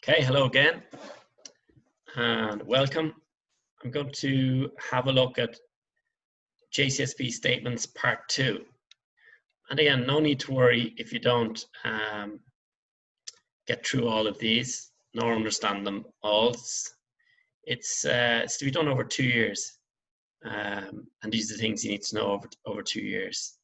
Okay, hello again and welcome. I'm going to have a look at JCSP statements part 2. And again, no need to worry if you don't get through all of these nor understand them all. It's to be done over 2 years, and these are the things you need to know over 2 years.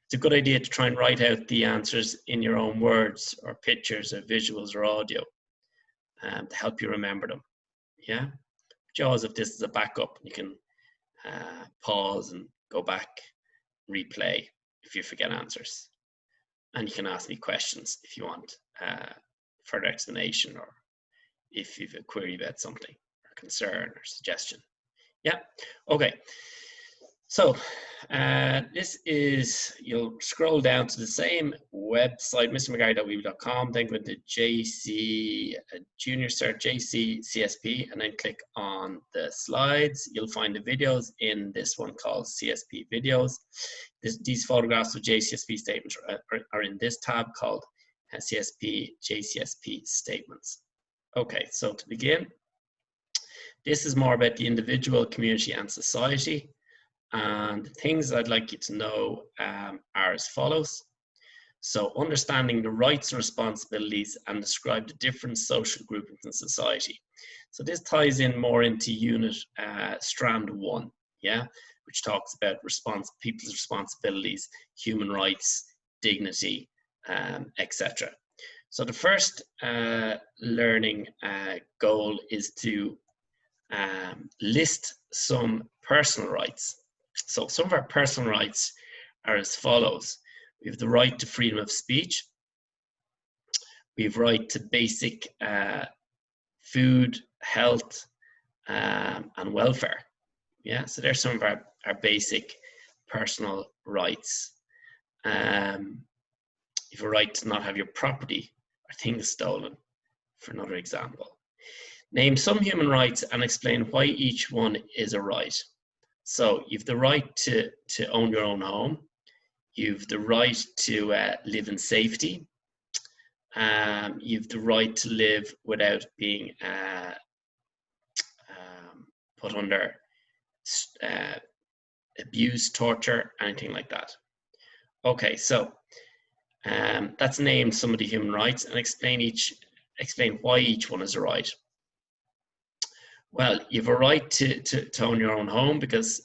It's a good idea to try and write out the answers in your own words or pictures or visuals or audio to help you remember them. Yeah, JAWS, if this is a backup, you can pause and go back, replay if you forget answers. And you can ask me questions if you want further explanation, or if you've a query about something or concern or suggestion. Yeah, okay. So this is, you'll scroll down to the same website, mrmcgarry.weebly.com, then go to Junior Cert JCSP, and then click on the slides. You'll find the videos in this one called CSP videos. These photographs of JCSP statements are in this tab called JCSP statements. Okay, so to begin, this is more about the individual, community, and society. And the things I'd like you to know are as follows. So understanding the rights and responsibilities and describe the different social groupings in society. So this ties in more into unit strand 1, yeah, which talks about people's responsibilities, human rights, dignity, etc. So the first learning goal is to list some personal rights. So some of our personal rights are as follows. We have the right to freedom of speech. We have right to basic food, health, and welfare. Yeah, so there's some of our basic personal rights. You have a right to not have your property or things stolen, for another example. Name some human rights and explain why each one is a right. So you've the right to own your own home. You've the right to live in safety. You've the right to live without being put under abuse, torture, anything like that. Okay, so that's named some of the human rights and explain why each one is a right. Well, you have a right to own your own home because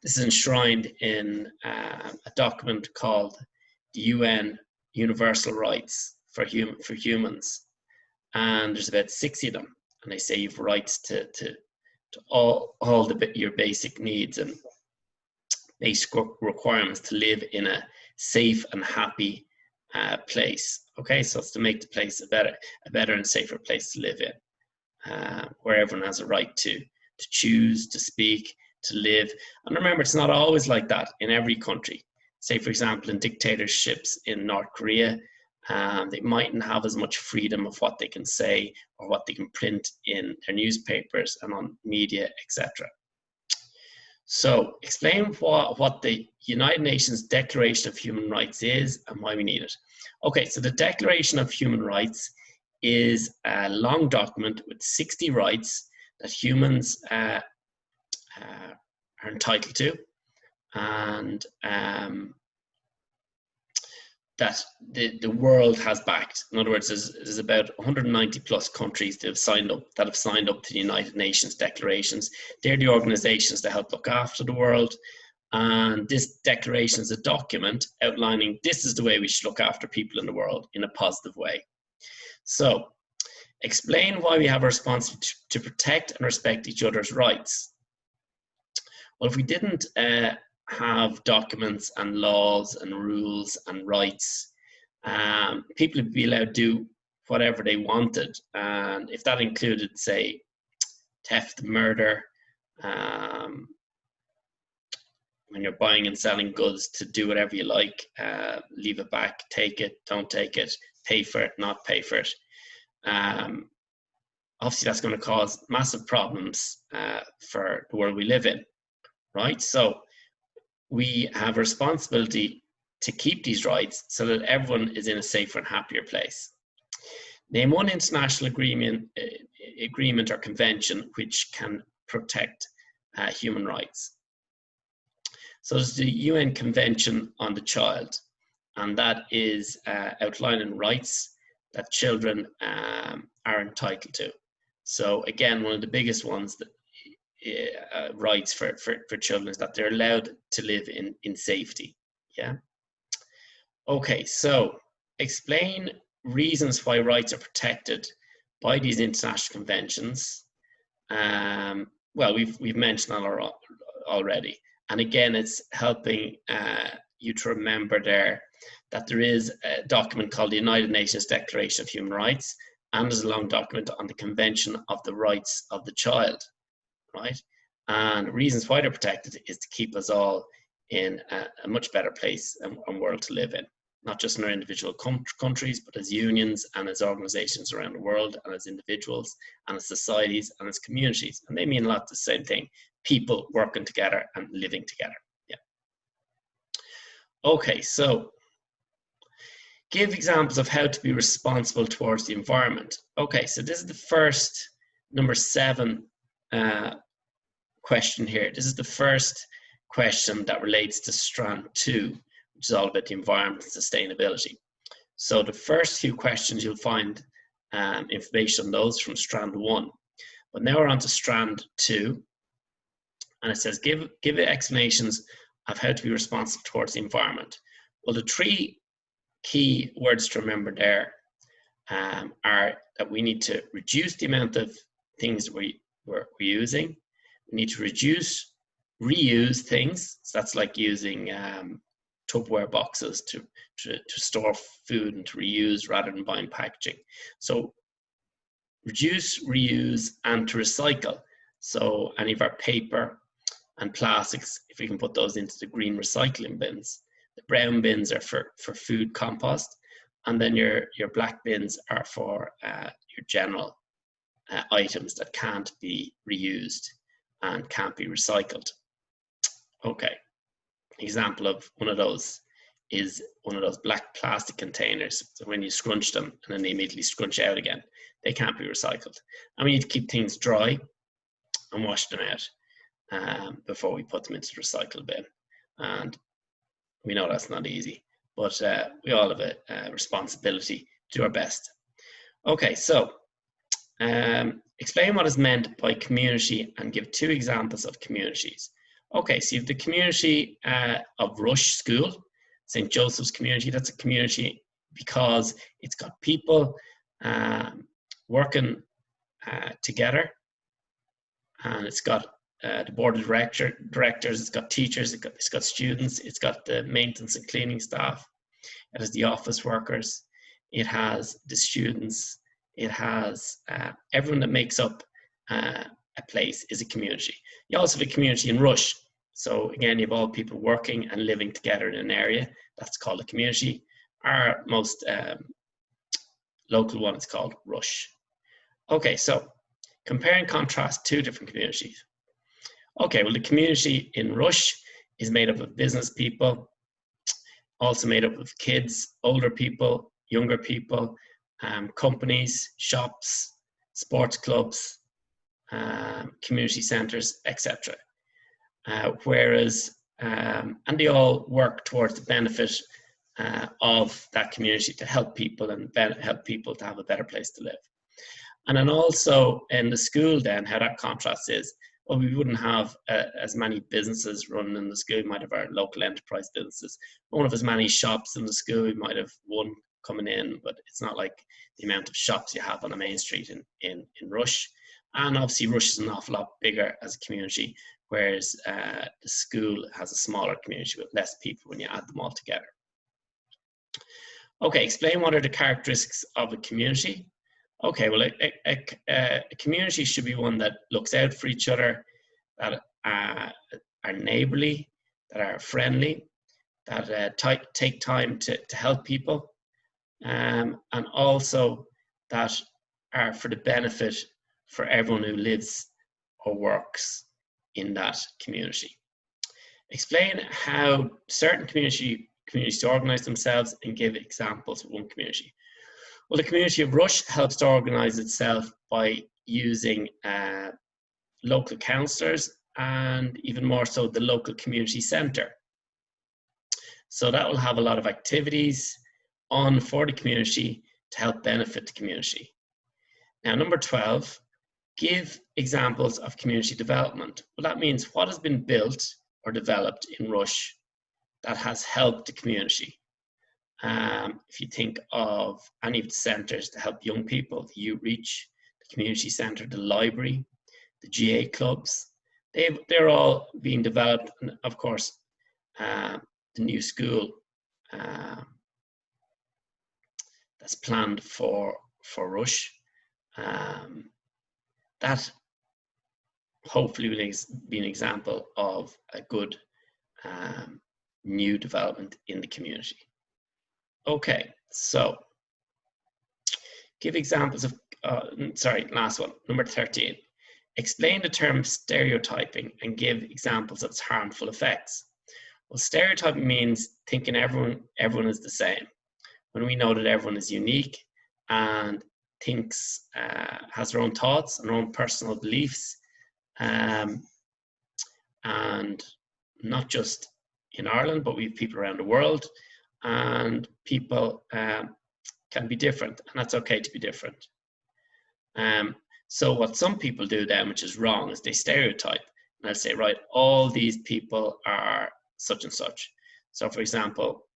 this is enshrined in a document called the UN Universal Rights for Humans, and there's about 60 of them, and they say you've rights to all your basic needs and basic requirements to live in a safe and happy place. Okay, so it's to make the place a better and safer place to live in. Where everyone has a right to choose, to speak, to live. And remember, it's not always like that in every country. Say, for example, in dictatorships in North Korea, they mightn't have as much freedom of what they can say or what they can print in their newspapers and on media, etc. So explain what the United Nations Declaration of Human Rights is and why we need it. Okay, so the Declaration of Human Rights is a long document with 60 rights that humans are entitled to, and that the world has backed. In other words, there's about 190 plus countries that have signed up to the United Nations declarations. They're the organizations that help look after the world, and this declaration is a document outlining this is the way we should look after people in the world in a positive way. So, explain why we have a responsibility to protect and respect each other's rights. Well, if we didn't have documents and laws and rules and rights, people would be allowed to do whatever they wanted. And if that included, say, theft, murder, when you're buying and selling goods, to do whatever you like, leave it back, take it, don't take it, pay for it, not pay for it. Obviously, that's going to cause massive problems for the world we live in, right? So we have a responsibility to keep these rights so that everyone is in a safer and happier place. Name one international agreement or convention which can protect human rights. So there's the UN Convention on the Child, and that is outlining rights that children are entitled to. So again, one of the biggest ones that rights for children is that they're allowed to live in safety. Yeah. Okay, so explain reasons why rights are protected by these international conventions. Well, we've mentioned that already, and again, it's helping you to remember there that there is a document called the United Nations Declaration of Human Rights, and there's a long document on the Convention of the Rights of the Child, right? And reasons why they're protected is to keep us all in a much better place and world to live in, not just in our individual countries, but as unions and as organizations around the world, and as individuals and as societies and as communities. And they mean a lot the same thing, people working together and living together. Yeah. Okay, so give examples of how to be responsible towards the environment. Okay, so this is the first, number 7 question here. This is the first question that relates to strand 2, which is all about the environment and sustainability. So the first few questions, you'll find information on those from strand 1. But now we're on to strand 2, and it says give explanations of how to be responsible towards the environment. Well, the 3 key words to remember there are that we need to reduce the amount of things we're using. We need to reuse things. So that's like using Tupperware boxes to store food and to reuse rather than buying packaging. So reduce, reuse, and to recycle. So any of our paper and plastics, if we can put those into the green recycling bins. The brown bins are for food compost, and then your black bins are for your general items that can't be reused and can't be recycled. Okay, example of one of those is one of those black plastic containers. So when you scrunch them and then they immediately scrunch out again, they can't be recycled. And we need to keep things dry and wash them out before we put them into the recycle bin. And we know that's not easy, but we all have a responsibility to do our best. Okay, so explain what is meant by community and give 2 examples of communities. Okay, so you have the community of Rush School, St. Joseph's community. That's a community because it's got people working together, and it's got the board of directors, it's got teachers, it's got students, it's got the maintenance and cleaning staff, it has the office workers, it has the students, it has everyone that makes up a place is a community. You also have a community in Rush. So again, you have all people working and living together in an area. That's called a community. Our most local one is called Rush. Okay, so compare and contrast 2 different communities. Okay, well, the community in Rush is made up of business people, also made up of kids, older people, younger people, companies, shops, sports clubs, community centres, etc. And they all work towards the benefit of that community to help people and help people to have a better place to live. And then also in the school then, how that contrast is, well, we wouldn't have as many businesses running in the school. We might have our local enterprise businesses. We won't have as many shops in the school. We might have 1 coming in, but it's not like the amount of shops you have on a main street in Rush. And obviously Rush is an awful lot bigger as a community, whereas the school has a smaller community with less people when you add them all together. Okay, explain what are the characteristics of a community. Okay, well, a community should be one that looks out for each other, that are neighbourly, that are friendly, that take time to help people, and also that are for the benefit for everyone who lives or works in that community. Explain how certain communities organise themselves and give examples of one community. Well, the community of Rush helps to organise itself by using local councillors and even more so the local community centre. So that will have a lot of activities on for the community to help benefit the community. Now, number 12, give examples of community development. Well, that means what has been built or developed in Rush that has helped the community. If you think of any of the centres to help young people, the Outreach, the community centre, the library, the GA clubs, they're all being developed. And of course, the new school that's planned for Rush, that hopefully will be an example of a good new development in the community. Okay, so give examples of, last one, number 13. Explain the term stereotyping and give examples of its harmful effects. Well, stereotyping means thinking everyone is the same, when we know that everyone is unique and thinks, has their own thoughts and their own personal beliefs, and not just in Ireland, but we have people around the world, and people can be different, and that's okay to be different. So what some people do then, which is wrong, is they stereotype, and they'll say, right, all these people are such and such. So for example,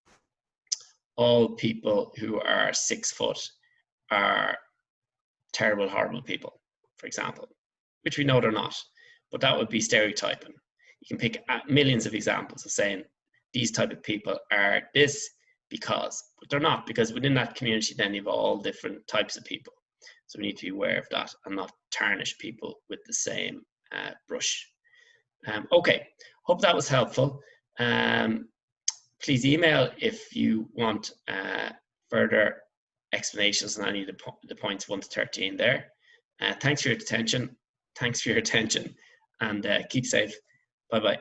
all people who are 6 foot are terrible, horrible people, for example, which we know they're not, but that would be stereotyping. You can pick millions of examples of saying these type of people are this because, but they're not, because within that community then you have all different types of people. So we need to be aware of that and not tarnish people with the same brush. Okay, hope that was helpful. Please email if you want further explanations on any of the points 1 to 13 there. Thanks for your attention. And keep safe. Bye-bye.